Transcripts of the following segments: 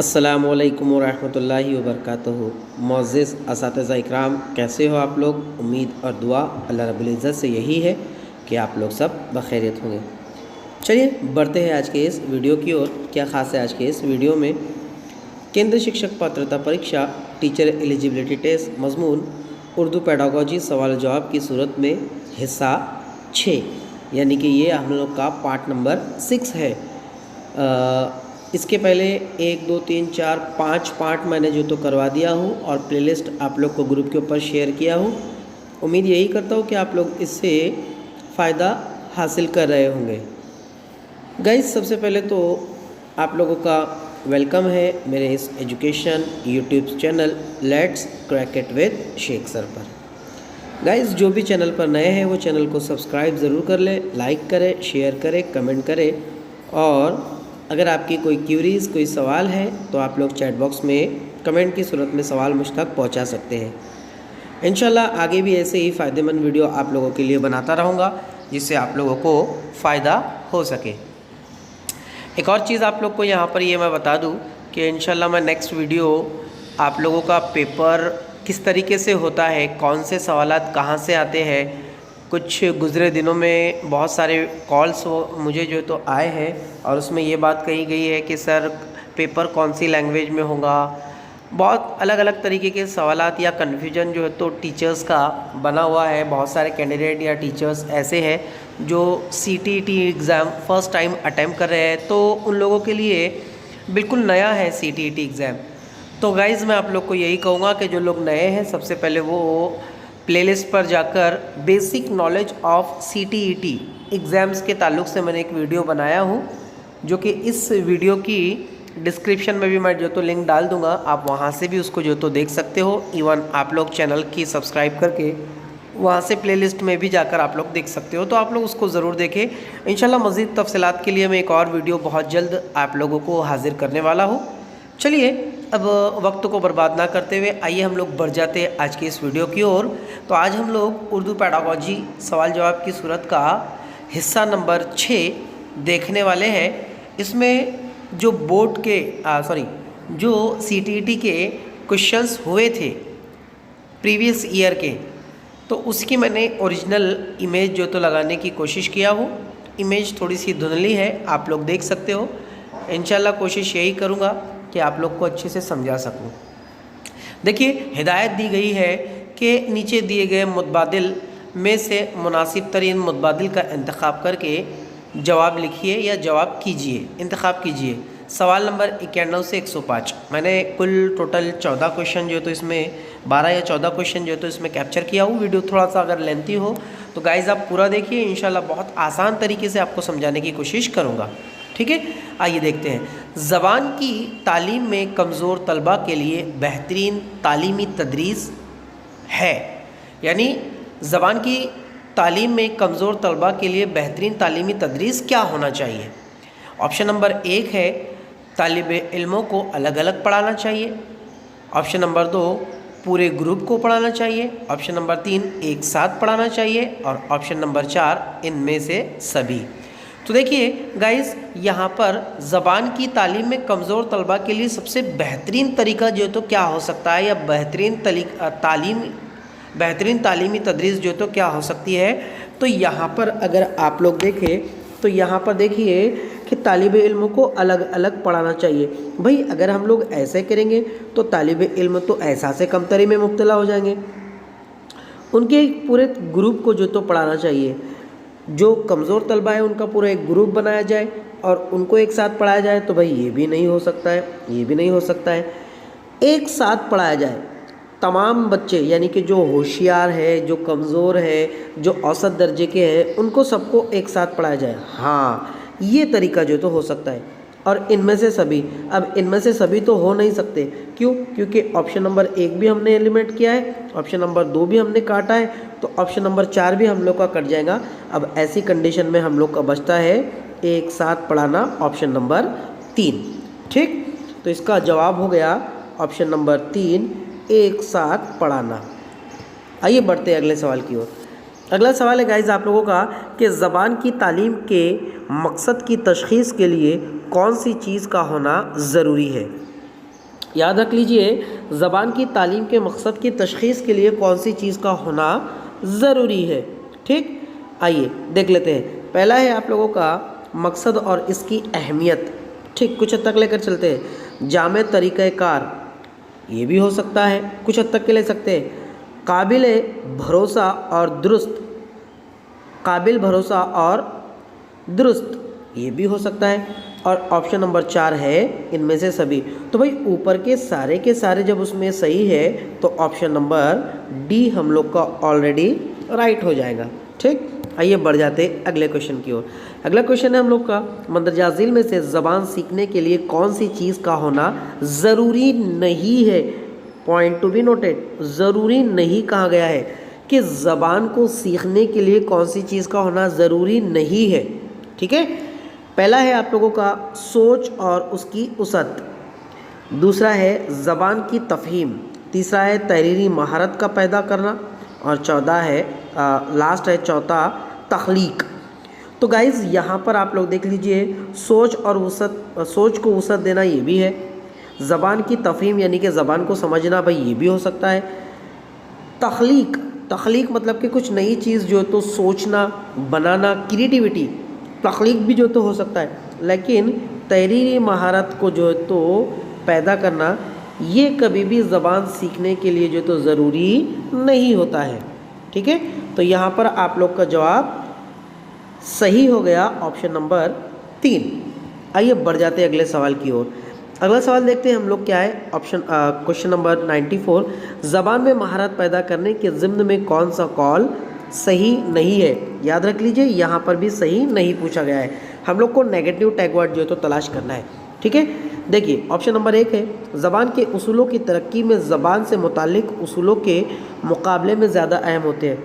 अस्सलामुअलैकुम वरहमतुल्लाहि वबरकातुहू। मुअज़्ज़िज़ असातिज़ा इकराम, कैसे हो आप लोग। उम्मीद और दुआ अल्लाह रब्बुल इज़्ज़त से यही है कि आप लोग सब बखैरियत होंगे। चलिए बढ़ते हैं आज के इस वीडियो की ओर। क्या ख़ास है आज के इस वीडियो में। केंद्रीय शिक्षक पात्रता परीक्षा टीचर एलिजिबिलिटी टेस्ट मज़मून उर्दू पेडागोजी सवाल जवाब की सूरत में हिस्सा 6, यानी कि ये हम लोग का पार्ट नंबर 6 है। इसके पहले 1 2 3 4 5 पार्ट मैंने जो तो करवा दिया हूँ और प्लेलिस्ट आप लोग को ग्रुप के ऊपर शेयर किया हूँ। उम्मीद यही करता हूँ कि आप लोग इससे फ़ायदा हासिल कर रहे होंगे। गाइस, सबसे पहले तो आप लोगों का वेलकम है मेरे इस education YouTube channel let's crack it with Sheikh sir पर। गाइस, जो भी चैनल पर नए हैं वो चैनल को सब्सक्राइब ज़रूर कर लें, लाइक करें, शेयर करें, कमेंट करें। और अगर आपकी कोई क्यूरीज़ कोई सवाल है तो आप लोग चैट बॉक्स में कमेंट की सूरत में सवाल मुझ तक पहुंचा सकते हैं। इंशाल्लाह आगे भी ऐसे ही फ़ायदेमंद वीडियो आप लोगों के लिए बनाता रहूँगा जिससे आप लोगों को फ़ायदा हो सके। एक और चीज़ आप लोग को यहाँ पर ये मैं बता दूँ कि इंशाल्लाह मैं नेक्स्ट वीडियो आप लोगों का पेपर किस तरीके से होता है, कौन से सवालात कहाँ से आते हैं। कुछ गुज़रे दिनों में बहुत सारे कॉल्स मुझे जो तो आए हैं और उसमें ये बात कही गई है कि सर पेपर कौन सी लैंग्वेज में होगा। बहुत अलग अलग तरीके के सवालात या कन्फ्यूजन जो है तो टीचर्स का बना हुआ है। बहुत सारे कैंडिडेट या टीचर्स ऐसे हैं जो CTET exam first time attempt कर रहे हैं, तो उन लोगों के लिए बिल्कुल नया है CTET एग्ज़ाम। तो गाइज़, मैं आप लोग को यही कहूँगा कि जो लोग नए हैं सबसे पहले वो प्लेलिस्ट पर जाकर basic knowledge of CTET exams के ताल्लुक़ से मैंने एक वीडियो बनाया हूँ, जो कि इस वीडियो की डिस्क्रिप्शन में भी मैं जो तो लिंक डाल दूँगा। आप वहाँ से भी उसको जो तो देख सकते हो। इवन आप लोग चैनल की सब्सक्राइब करके वहाँ से प्लेलिस्ट में भी जाकर आप लोग देख सकते हो, तो आप लोग उसको ज़रूर देखें। इंशाल्लाह मज़ीद तफ़सीलात के लिए मैं एक और वीडियो बहुत जल्द आप लोगों को हाज़िर करने वाला हूँ। चलिए अब वक्त को बर्बाद ना करते हुए आइए हम लोग बढ़ जाते हैं आज की इस वीडियो की ओर। तो आज हम लोग उर्दू पेडागोजी सवाल जवाब की सूरत का हिस्सा नंबर 6 देखने वाले हैं। इसमें जो बोर्ड के जो CTET के क्वेश्चंस हुए थे प्रीवियस ईयर के, तो उसकी मैंने ओरिजिनल इमेज जो तो लगाने की कोशिश किया हूँ। इमेज थोड़ी सी धुंधली है, आप लोग देख सकते हो। इंशाल्लाह कोशिश यही करूँगा कि आप लोग को अच्छे से समझा सकूं। देखिए, हिदायत दी गई है कि नीचे दिए गए मुतबादिल में से मुनासिब तरीन मुतबादिल का इंतखाब करके जवाब लिखिए या जवाब कीजिए, इंतखाब कीजिए। सवाल नंबर 91 से 105 मैंने कुल टोटल 14 क्वेश्चन जो तो इसमें 12 या 14 क्वेश्चन जो तो इसमें कैप्चर किया हूँ। वीडियो थोड़ा सा अगर लेंथी हो तो गाइज़ आप पूरा देखिए, इंशाल्लाह बहुत आसान तरीके से आपको समझाने की कोशिश करूँगा। ठीक है, आइए देखते हैं। ज़बान की तालीम में कमज़ोर तलबा के लिए बेहतरीन तालीमी तदरीस है, यानी ज़बान की तालीम में कमज़ोर तलबा के लिए बेहतरीन तालीमी तदरीस क्या होना चाहिए। ऑप्शन नंबर 1 है तालिब इल्मों को अलग अलग पढ़ाना चाहिए। ऑप्शन नंबर 2 पूरे ग्रुप को पढ़ाना चाहिए। ऑप्शन नंबर 3 एक साथ पढ़ाना चाहिए। और ऑप्शन नंबर 4 इनमें से सभी। तो देखिए गाइस, यहाँ पर ज़बान की तालीम में कमज़ोर तलबा के लिए सबसे बेहतरीन तरीका जो तो क्या हो सकता है, या बेहतरीन तालीमी तदरीस जो तो क्या हो सकती है। तो यहाँ पर अगर आप लोग देखें तो यहाँ पर देखिए कि तालिब इल्म को अलग अलग पढ़ाना चाहिए। भाई, अगर हम लोग ऐसे करेंगे तो तालिब इल्म तो ऐसा से कमतरी में मुब्तला हो जाएंगे। उनके पूरे ग्रुप को जो तो पढ़ाना चाहिए। जो कमज़ोर तलबा है उनका पूरा एक ग्रुप बनाया जाए और उनको एक साथ पढ़ाया जाए, तो भाई ये भी नहीं हो सकता है, ये भी नहीं हो सकता है। एक साथ पढ़ाया जाए तमाम बच्चे, यानी कि जो होशियार है, जो कमज़ोर है, जो औसत दर्जे के हैं, उनको सबको एक साथ पढ़ाया जाए। हाँ, ये तरीका जो तो हो सकता है। और इनमें से सभी, अब इनमें से सभी तो हो नहीं सकते। क्यों? क्योंकि ऑप्शन नंबर 1 भी हमने एलिमिनेट किया है, ऑप्शन नंबर 2 भी हमने काटा है, तो ऑप्शन नंबर 4 भी हम लोग का कट जाएगा। अब ऐसी कंडीशन में हम लोग का बचता है एक साथ पढ़ाना, ऑप्शन नंबर 3। ठीक, तो इसका जवाब हो गया ऑप्शन नंबर 3, एक साथ पढ़ाना। आइए बढ़ते हैं अगले सवाल की ओर। अगला सवाल है गाइज आप लोगों का कि ज़बान की तालीम के मकसद की तशख़ीस के लिए कौन सी चीज़ का होना ज़रूरी है। याद रख लीजिए, ज़बान की तालीम के मकसद की तशख़ीस के लिए कौन सी चीज़ का होना ज़रूरी है। ठीक, आइए देख लेते हैं। पहला है आप लोगों का मकसद और इसकी अहमियत। ठीक, कुछ हद तक लेकर चलते हैं। जामे तरीक़ाकार, ये भी हो सकता है, कुछ हद तक के ले सकते हैं। काबिल भरोसा और दुरुस्त, काबिल भरोसा और दुरुस्त, ये भी हो सकता है। और ऑप्शन नंबर 4 है इनमें से सभी। तो भाई ऊपर के सारे जब उसमें सही है तो ऑप्शन नंबर डी हम लोग का ऑलरेडी राइट हो जाएगा। ठीक, आइए बढ़ जाते अगले क्वेश्चन की ओर। अगला क्वेश्चन है हम लोग का, मंदरजा झील में से ज़बान सीखने के लिए कौन सी चीज़ का होना ज़रूरी नहीं है। पॉइंट टू बी नोटेड, ज़रूरी नहीं कहा गया है कि ज़बान को सीखने के लिए कौन सी चीज़ का होना ज़रूरी नहीं है। ठीक है, पहला है आप लोगों का सोच और उसकी उसत, दूसरा है ज़बान की तफ़हीम, तीसरा है तहरीरी महारत का पैदा करना, और लास्ट है चौथा तख्लीक। तो गाइज़ यहाँ पर आप लोग देख लीजिए, सोच और सोच को वसअत देना ये भी है, ज़बान की तफ़हीम यानी कि ज़बान को समझना भाई ये भी हो सकता है। तख्लीक मतलब कि कुछ नई चीज़ जो तो सोचना, बनाना, क्रिएटिविटी, तख्लीक भी जो तो हो सकता है। लेकिन तहरीरी महारत को जो तो पैदा करना, ये कभी भी ज़बान सीखने के लिए जो तो ज़रूरी नहीं होता है। ठीक है, तो यहाँ पर आप लोग का जवाब सही हो गया ऑप्शन नंबर 3। आइए बढ़ जाते हैं अगले सवाल की ओर। अगला सवाल देखते हैं हम लोग क्या है। क्वेश्चन नंबर 94, ज़बान में महारत पैदा करने के ज़िम्न में कौन सा कौल सही नहीं है। याद रख लीजिए, यहाँ पर भी सही नहीं पूछा गया है, हम लोग को नेगेटिव टैग वर्ड जो है तो तलाश करना है। ठीक है, देखिए ऑप्शन नंबर 1 है, ज़बान के उसूलों की तरक्की में ज़बान से मुताल्लिक़ उसूलों के मुकाबले में ज़्यादा अहम होते हैं।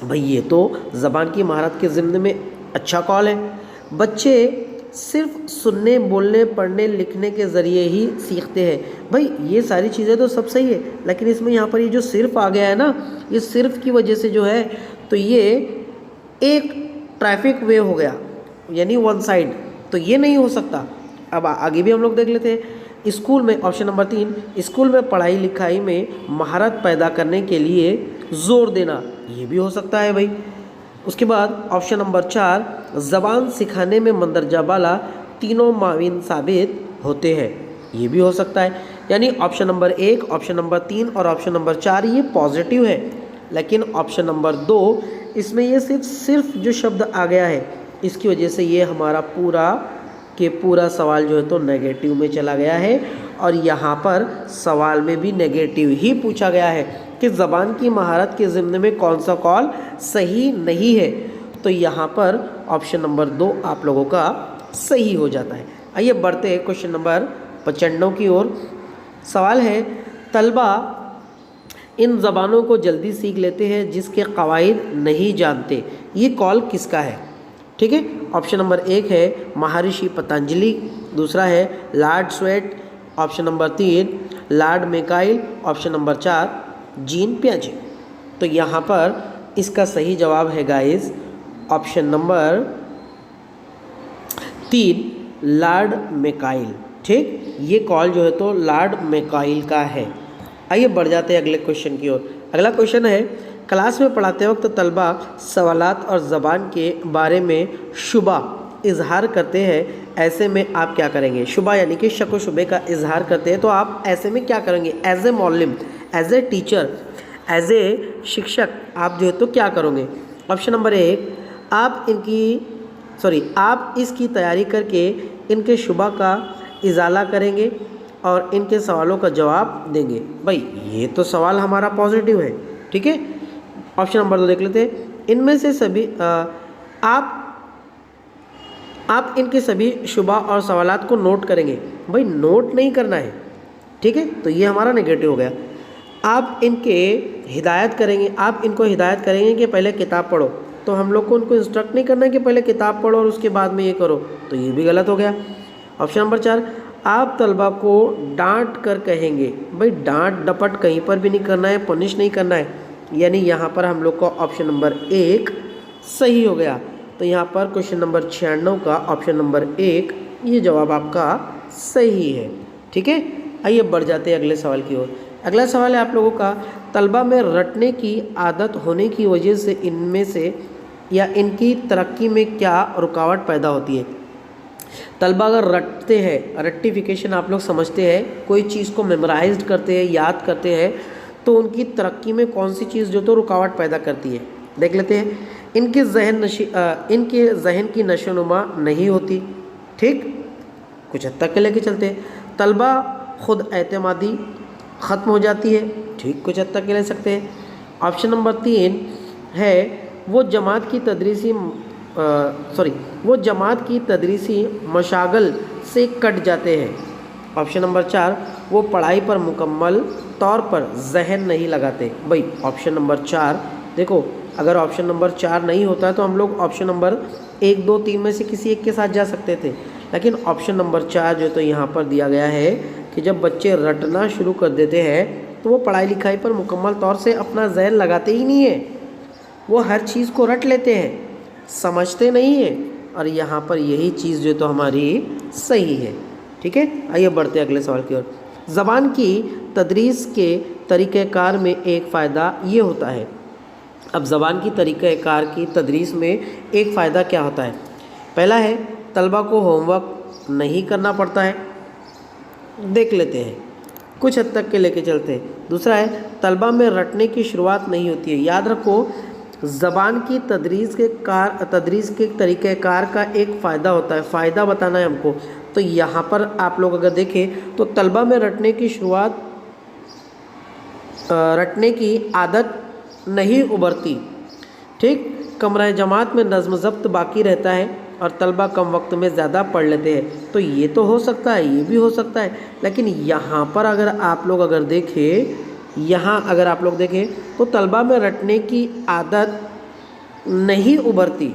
भाई ये तो ज़बान की महारत के ज़िम्न में अच्छा कॉल है। बच्चे सिर्फ सुनने, बोलने, पढ़ने, लिखने के ज़रिए ही सीखते हैं। भाई ये सारी चीज़ें तो सब सही है, लेकिन इसमें यहाँ पर ये जो सिर्फ आ गया है ना, ये सिर्फ की वजह से जो है तो ये एक ट्रैफिक वे हो गया, यानी वन साइड, तो ये नहीं हो सकता। अब आगे भी हम लोग देख लेते हैं। स्कूल में, ऑप्शन नंबर 3, स्कूल में पढ़ाई लिखाई में महारत पैदा करने के लिए ज़ोर देना, ये भी हो सकता है भाई। उसके बाद ऑप्शन नंबर 4, ज़बान सिखाने में मंदरजा बाला तीनों माविन साबित होते हैं, ये भी हो सकता है। यानी ऑप्शन नंबर 1, ऑप्शन नंबर 3 और ऑप्शन नंबर 4 ये पॉजिटिव है, लेकिन ऑप्शन नंबर 2 इसमें ये सिर्फ जो शब्द आ गया है इसकी वजह से ये हमारा पूरा सवाल जो है तो नेगेटिव में चला गया है। और यहाँ पर सवाल में भी नेगेटिव ही पूछा गया है कि ज़बान की महारत के ज़िम्न में कौन सा कॉल सही नहीं है। तो यहाँ पर ऑप्शन नंबर 2 आप लोगों का सही हो जाता है। आइए बढ़ते हैं क्वेश्चन नंबर 95 की ओर। सवाल है, तलबा इन ज़बानों को जल्दी सीख लेते हैं जिसके कवायद नहीं जानते, ये कॉल किसका है। ठीक है, ऑप्शन नंबर 1 है महर्षि पतंजलि, दूसरा है लॉर्ड स्वेट, option number 3 Lord Macaulay, option number 4 Jean पियाजे। तो यहाँ पर इसका सही जवाब है guys option number 3 Lord Macaulay. ठीक, ये कॉल जो है तो लॉर्ड मेकाइल का है। आइए बढ़ जाते हैं अगले क्वेश्चन की ओर। अगला क्वेश्चन है, क्लास में पढ़ाते वक्त तलबा सवालात और ज़बान के बारे में शुबा इजहार करते हैं, ऐसे में आप क्या करेंगे। शुबा यानी कि शक व शुबे का इजहार करते हैं, तो आप ऐसे में क्या करेंगे। एज ए मौलिम, as a teacher, as a शिक्षक आप जो है तो क्या करोगे। ऑप्शन नंबर 1, आप इसकी तैयारी करके इनके शुबा का इजाला करेंगे और इनके सवालों का जवाब देंगे। भाई ये तो सवाल हमारा पॉजिटिव है। ठीक है, ऑप्शन नंबर 2 देख लेते हैं, इनमें से सभी आप इनके सभी शुबा और सवालात को नोट करेंगे। भाई नोट नहीं करना है। ठीक है, तो ये हमारा नेगेटिव हो गया। आप इनको हिदायत करेंगे कि पहले किताब पढ़ो, तो हम लोग को उनको इंस्ट्रक्ट नहीं करना है कि पहले किताब पढ़ो और उसके बाद में ये करो, तो ये भी गलत हो गया। ऑप्शन नंबर 4, आप तलबा को डांट कर कहेंगे। भाई डांट डपट कहीं पर भी नहीं करना है, पनिश नहीं करना है, यानी यहाँ पर हम लोग का ऑप्शन नंबर 1 सही हो गया। तो यहाँ पर क्वेश्चन नंबर 96 का ऑप्शन नंबर 1 ये जवाब आपका सही है। ठीक है, आइए बढ़ जाते हैं अगले सवाल की ओर। अगला सवाल है आप लोगों का, तलबा में रटने की आदत होने की वजह से इनमें से या इनकी तरक्की में क्या रुकावट पैदा होती है। तलबा अगर रटते हैं, रट्टिफिकेशन आप लोग समझते हैं, कोई चीज़ को मेमोराइज्ड करते हैं, याद करते हैं, तो उनकी तरक्की में कौन सी चीज़ जो तो रुकावट पैदा करती है, देख लेते हैं। इनके जहन की नशोनुमा नहीं होती, ठीक, कुछ हद तक के लेके चलते हैं। तलबा खुद एतमादी ख़त्म हो जाती है, ठीक, कुछ हद तक के ले सकते हैं। ऑप्शन नंबर 3 है वो जमात की तदरीसी मशागल से कट जाते हैं। ऑप्शन नंबर 4 वो पढ़ाई पर मुकम्मल तौर पर जहन नहीं लगाते। भाई ऑप्शन नंबर 4 देखो, अगर ऑप्शन नंबर 4 नहीं होता तो हम लोग ऑप्शन नंबर 1, 2, 3 में से किसी एक के साथ जा सकते थे, लेकिन ऑप्शन नंबर 4 जो तो यहाँ पर दिया गया है कि जब बच्चे रटना शुरू कर देते हैं तो वो पढ़ाई लिखाई पर मुकम्मल तौर से अपना जहन लगाते ही नहीं है, वो हर चीज़ को रट लेते हैं, समझते नहीं है, और यहाँ पर यही चीज़ जो तो हमारी सही है। ठीक है, आइए बढ़ते हैं अगले सवाल की ओर। ज़बान की तदरीस के तरीक़ेकार में एक फ़ायदा ये होता है। अब ज़बान की तरीक़ेकार की तदरीस में एक फ़ायदा क्या होता है। पहला है तलबा को होमवर्क नहीं करना पड़ता है, देख लेते हैं, कुछ हद तक के लेके चलते हैं। दूसरा है तलबा में रटने की शुरुआत नहीं होती है। याद रखो, ज़बान की तदरीस के तरीक़ेकार का एक फ़ायदा होता है, फ़ायदा बताना है हमको। तो यहाँ पर आप लोग अगर देखें तो तलबा में रटने की आदत नहीं उभरती, ठीक, कमरा जमात में नज़्म ज़ब्त बाकी रहता है और तलबा कम वक्त में ज़्यादा पढ़ लेते हैं। तो ये तो हो सकता है, ये भी हो सकता है, लेकिन यहाँ पर अगर आप लोग देखें तो तलबा में रटने की आदत नहीं उभरती।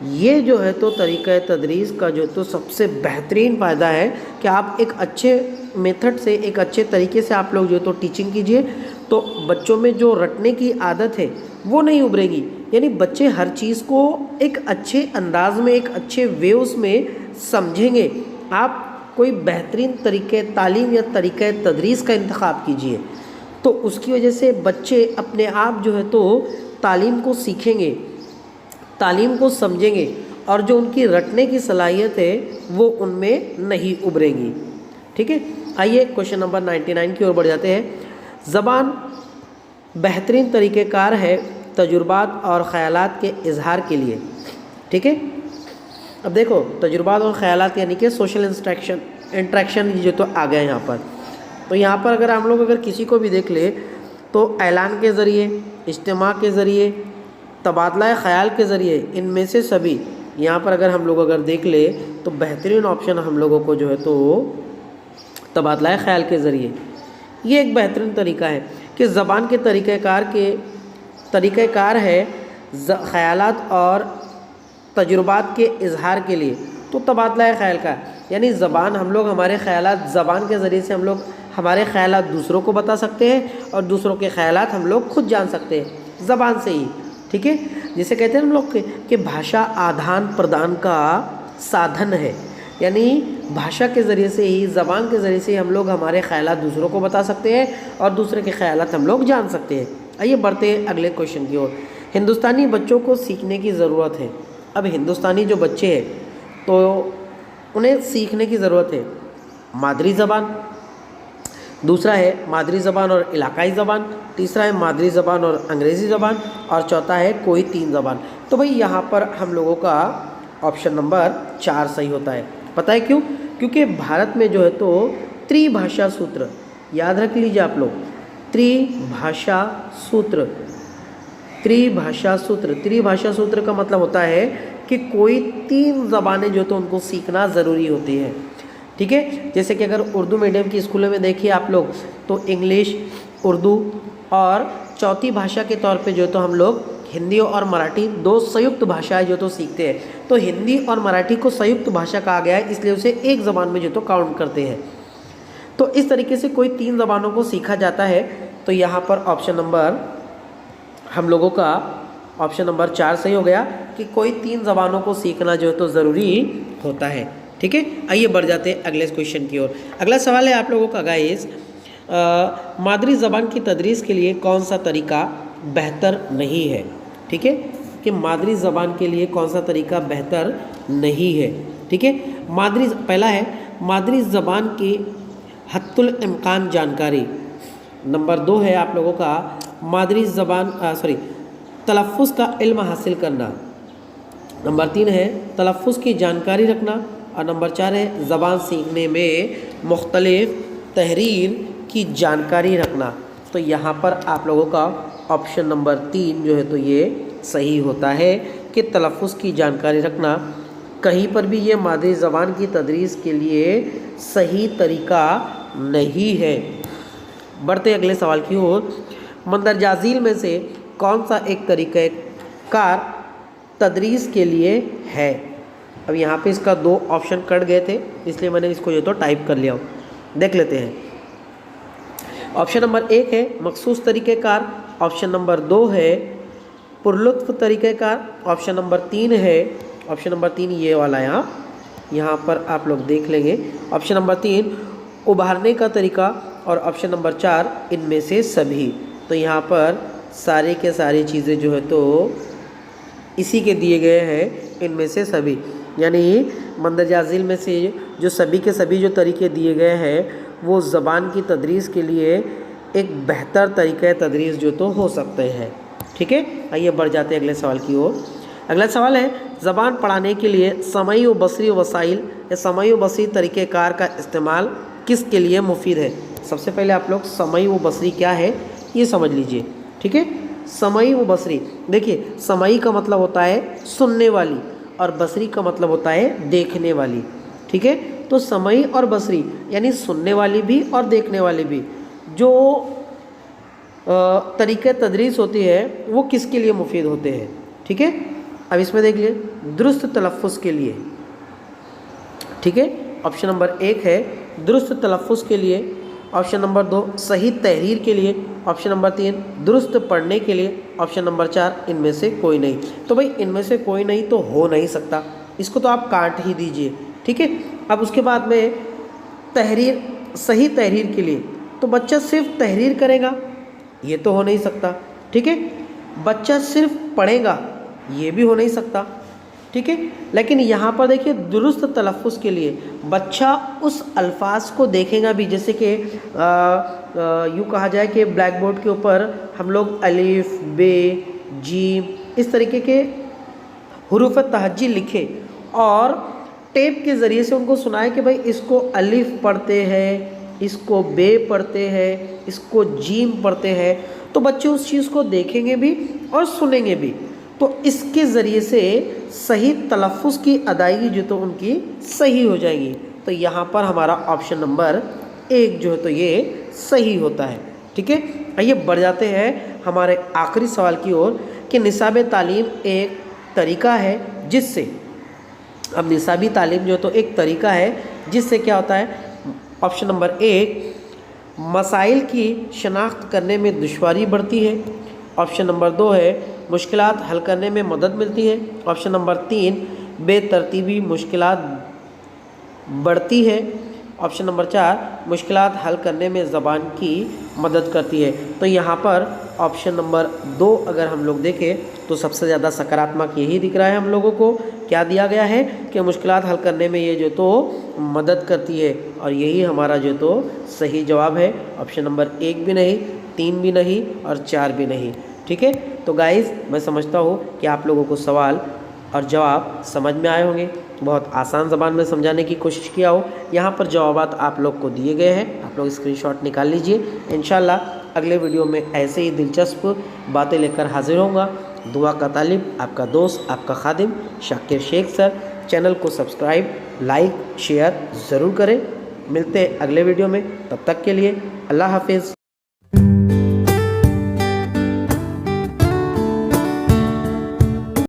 ये जो है तो तरीक़ा तदरीस का जो तो सबसे बेहतरीन फ़ायदा है कि आप एक अच्छे मेथड से, एक अच्छे तरीके से आप लोग जो तो टीचिंग कीजिए, तो बच्चों में जो रटने की आदत है वो नहीं उभरेगी। यानी बच्चे हर चीज़ को एक अच्छे अंदाज में, एक अच्छे वेव्स में समझेंगे। आप कोई बेहतरीन तरीक़े तालीम या तरीक़े तदरीस का इंतखाब कीजिए, तो उसकी वजह से बच्चे अपने आप जो है तो तालीम को सीखेंगे, तालीम को समझेंगे, और जो उनकी रटने की सलाहियत है वो उनमें नहीं उभरेगी। ठीक है, आइए क्वेश्चन नंबर 99 की ओर बढ़ जाते हैं। ज़बान बेहतरीन तरीक़ेकार है तजुर्बात और ख़यालात के इजहार के लिए। ठीक है, अब देखो तजुर्बात और ख़यालात यानी कि सोशल इंट्रैक्शन जो तो आ गया यहाँ पर। तो यहाँ पर अगर हम लोग किसी को भी देख ले तो ऐलान के ज़रिए, इज्तिमा के ज़रिए, तबादला ख़याल के ज़रिए, इनमें से सभी यहाँ पर अगर हम लोग देख ले तो बेहतरीन ऑप्शन हम लोगों को जो है तो तबादला ख़याल के ज़रिए, ये एक बेहतरीन तरीका है कि ज़बान के तरीक़ेकार है ख़यालात और तजुर्बात के इजहार के लिए। तो तबादला ख़याल का यानी ज़बान, हम लोग हमारे ख़यालात ज़बान के ज़रिए से हम लोग हमारे ख़यालात दूसरों को बता सकते हैं और दूसरों के ख़यालात हम लोग खुद जान सकते हैं ज़बान से ही। ठीक है, जिसे कहते हैं हम लोग कि भाषा आदान प्रदान का साधन है, यानी भाषा के ज़रिए से ही, ज़बान के ज़रिए से हम लोग हमारे ख़यालात दूसरों को बता सकते हैं और दूसरे के ख़यालात हम लोग जान सकते हैं। आइए बढ़ते हैं अगले क्वेश्चन की ओर। हिंदुस्तानी बच्चों को सीखने की ज़रूरत है। अब हिंदुस्तानी जो बच्चे हैं तो उन्हें सीखने की ज़रूरत है। मादरी ज़बान, दूसरा है मादरी ज़बान और इलाकाई ज़बान, तीसरा है मादरी ज़बान और अंग्रेज़ी ज़बान, और चौथा है कोई 3 ज़बान। तो भाई यहाँ पर हम लोगों का ऑप्शन नंबर 4 सही होता है। पता है क्यों? क्योंकि भारत में जो है तो त्रिभाषा सूत्र, याद रख लीजिए आप लोग, त्रिभाषा सूत्र का मतलब होता है कि कोई 3 ज़बानें जो तो उनको सीखना ज़रूरी होती है। ठीक है, जैसे कि अगर उर्दू मीडियम की स्कूलों में देखिए आप लोग तो इंग्लिश, उर्दू और चौथी भाषा के तौर पे जो तो हम लोग हिंदी और मराठी 2 संयुक्त भाषाएं जो तो सीखते हैं। तो हिंदी और मराठी को संयुक्त भाषा कहा गया है, इसलिए उसे एक ज़बान में जो तो काउंट करते हैं। तो इस तरीके से कोई 3 ज़बानों को सीखा जाता है। तो यहाँ पर ऑप्शन नंबर हम लोगों का ऑप्शन नंबर 4 सही हो गया कि कोई 3 ज़बानों को सीखना जो है तो ज़रूरी होता है। ठीक है, आइए बढ़ जाते हैं अगले क्वेश्चन की ओर। अगला सवाल है आप लोगों का गाइस, मादरी ज़बान की तदरीस के लिए कौन सा तरीका बेहतर नहीं है। ठीक है, कि मादरी ज़बान के लिए कौन सा तरीका बेहतर नहीं है। ठीक है, पहला है मादरी ज़बान की हत्तुल इम्कान जानकारी। नंबर 2 है आप लोगों का मादरी ज़बान तलफ़्फ़ुज़ का इल्म हासिल करना। नंबर 3 है तलफ़्फ़ुज़ की जानकारी रखना। और नंबर 4 है ज़बान सीखने में मुख्तलिफ़ तहरीर की जानकारी रखना। तो यहाँ पर आप लोगों का ऑप्शन नंबर 3 जो है तो ये सही होता है कि तलफ़्फ़ुज़ की जानकारी रखना कहीं पर भी ये मादरी ज़बान की तदरीस के लिए सही तरीका नहीं है। बढ़ते अगले सवाल की ओर। मंदरजा झील में से कौन सा एक तरीक़ाकार तदरीस के लिए है। अब यहाँ पे इसका 2 ऑप्शन कट गए थे, इसलिए मैंने इसको जो तो टाइप कर लिया। देख लेते हैं। ऑप्शन नंबर 1 है मखसूस तरीक़ेकार, ऑप्शन नंबर 2 है पुरलुत्फ़ तरीक़ेकार, ऑप्शन नंबर 3 ये वाला यहाँ पर आप लोग देख लेंगे। ऑप्शन नंबर 3 उभारने का तरीका और ऑप्शन नंबर 4 इनमें से सभी। तो यहाँ पर सारी के सारी चीज़ें जो है तो इसी के दिए गए हैं, इनमें से सभी। यानी मंदरजा झील में से जो सभी के सभी जो तरीके दिए गए हैं वो ज़बान की तदरीस के लिए एक बेहतर तरीक़ा तदरीस जो तो हो सकते हैं। ठीक है, आइए बढ़ जाते हैं अगले सवाल की ओर। अगला सवाल है ज़बान पढ़ाने के लिए समई व बसरी वसाइल या समई व बसरी तरीक़ेकार का इस्तेमाल किस के लिए मुफीद है। सबसे पहले आप लोग समई व बसरी क्या है ये समझ लीजिए। ठीक है, समई व बसरी, देखिए समई का मतलब होता है सुनने वाली और बसरी का मतलब होता है देखने वाली। ठीक है, तो समई और बसरी यानी सुनने वाली भी और देखने वाली भी जो तरीक़े तदरीस होती है वो किसके लिए मुफीद होते हैं। ठीक है, अब इसमें देख लिए दुरुस्त तलफ़्फ़ुज़ के लिए। ठीक है, ऑप्शन नंबर 1 है दुरुस्त तलफ़्फ़ुज़ के लिए, ऑप्शन नंबर 2 सही तहरीर के लिए, ऑप्शन नंबर 3 दुरुस्त पढ़ने के लिए, ऑप्शन नंबर 4 इनमें से कोई नहीं। तो भाई इनमें से कोई नहीं तो हो नहीं सकता, इसको तो आप काट ही दीजिए। ठीक है, अब उसके बाद में तहरीर, सही तहरीर के लिए तो बच्चा सिर्फ तहरीर करेगा ये तो हो नहीं सकता। ठीक है, बच्चा सिर्फ पढ़ेगा ये भी हो नहीं सकता। ठीक है, लेकिन यहाँ पर देखिए दुरुस्त तलफ़्फ़ुज़ के लिए बच्चा उस अल्फाज को देखेगा भी, जैसे कि यूँ कहा जाए कि ब्लैक बोर्ड के ऊपर हम लोग अलिफ बे जीम इस तरीके के हुरूफ तहज्जी लिखे और टेप के ज़रिए से उनको सुनाए कि भाई इसको अलिफ पढ़ते हैं, इसको बे पढ़ते हैं, इसको जीम पढ़ते हैं, तो बच्चे उस चीज़ को देखेंगे भी और सुनेंगे भी। तो इसके ज़रिए से सही तलफ़्फ़ुज़ की अदायगी जो तो उनकी सही हो जाएगी। तो यहाँ पर हमारा ऑप्शन नंबर 1 जो है तो ये सही होता है। ठीक है, आइए बढ़ जाते हैं हमारे आखिरी सवाल की ओर कि निसाब तालीम एक तरीका है जिससे, अब निसाबी तालीम जो तो एक तरीका है जिससे क्या होता है। ऑप्शन नंबर 1 मसाइल की शनाख्त करने में दुश्वारी बढ़ती है, ऑप्शन नंबर 2 है मुश्किलात हल करने में मदद मिलती है, ऑप्शन नंबर 3 बेतरतीबी मुश्किलात बढ़ती है, ऑप्शन नंबर 4 मुश्किलात हल करने में ज़बान की मदद करती है। तो यहाँ पर ऑप्शन नंबर 2 अगर हम लोग देखें तो सबसे ज़्यादा सकारात्मक यही दिख रहा है हम लोगों को। क्या दिया गया है कि मुश्किलात हल करने में ये जो तो मदद करती है, और यही हमारा जो तो सही जवाब है। ऑप्शन नंबर 1 भी नहीं, 3 भी नहीं और 4 भी नहीं। ठीक है, तो गाइज़ मैं समझता हूँ कि आप लोगों को सवाल और जवाब समझ में आए होंगे। बहुत आसान ज़बान में समझाने की कोशिश किया हो। यहाँ पर जवाबात आप लोग को दिए गए हैं, आप लोग स्क्रीनशॉट निकाल लीजिए। इंशाल्लाह अगले वीडियो में ऐसे ही दिलचस्प बातें लेकर हाजिर होऊंगा। दुआ का तालिब, आपका दोस्त, आपका खादिम शाकिर शेख सर। चैनल को सब्सक्राइब, लाइक, शेयर ज़रूर करें। मिलते हैं अगले वीडियो में, तब तक के लिए अल्लाह हाफिज़।